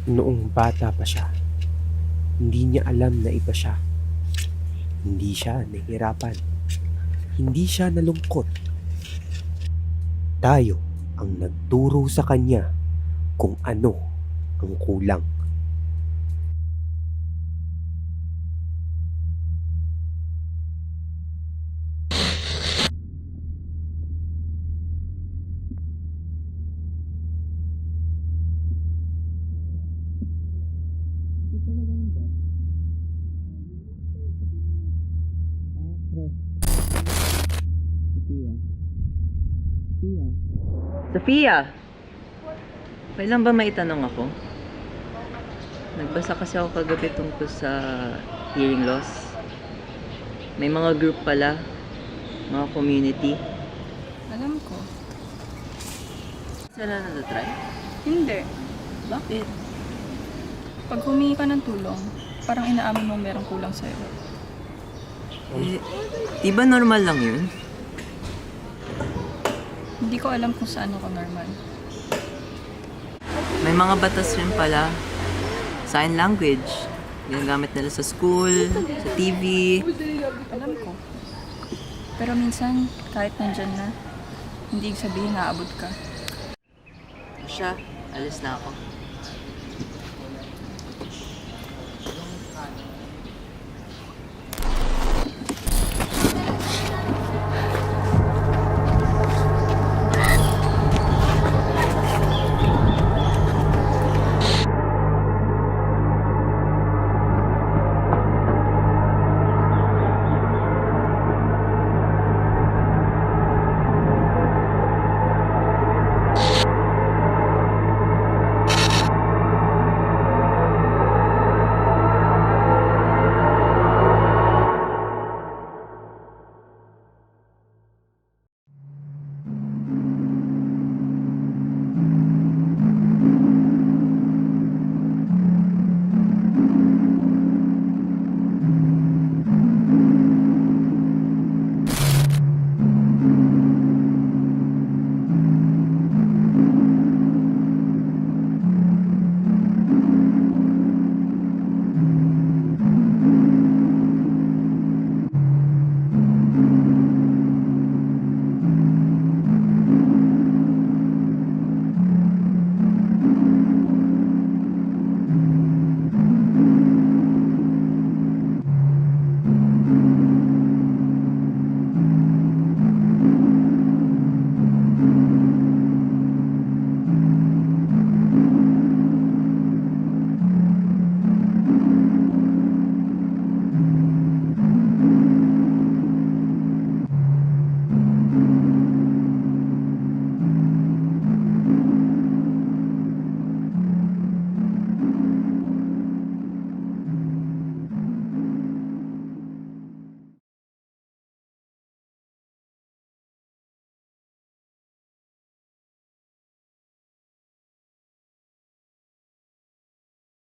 Noong bata pa siya, hindi niya alam na iba siya. Hindi siya nahihirapan. Hindi siya nalungkot. Tayo ang nagturo sa kanya kung ano ang kulang. Sofia! Kailan ba maitanong ako? Nagbasa kasi ako kagabi tungkol sa hearing loss. May mga group pala, mga community. Alam ko. Sila na-try? Hindi. Bakit? Pag humingi ka ng tulong, parang inaamin mo merong kulang sa'yo. Eh, di ba normal lang yun? Hindi ko alam kung saan ako normal. May mga batas rin pala. Sign language. Ginagamit nila sa school, sa TV. Alam ko. Pero minsan, kahit nandyan na, hindi sabihin naabot ka. Siya, alis na ako.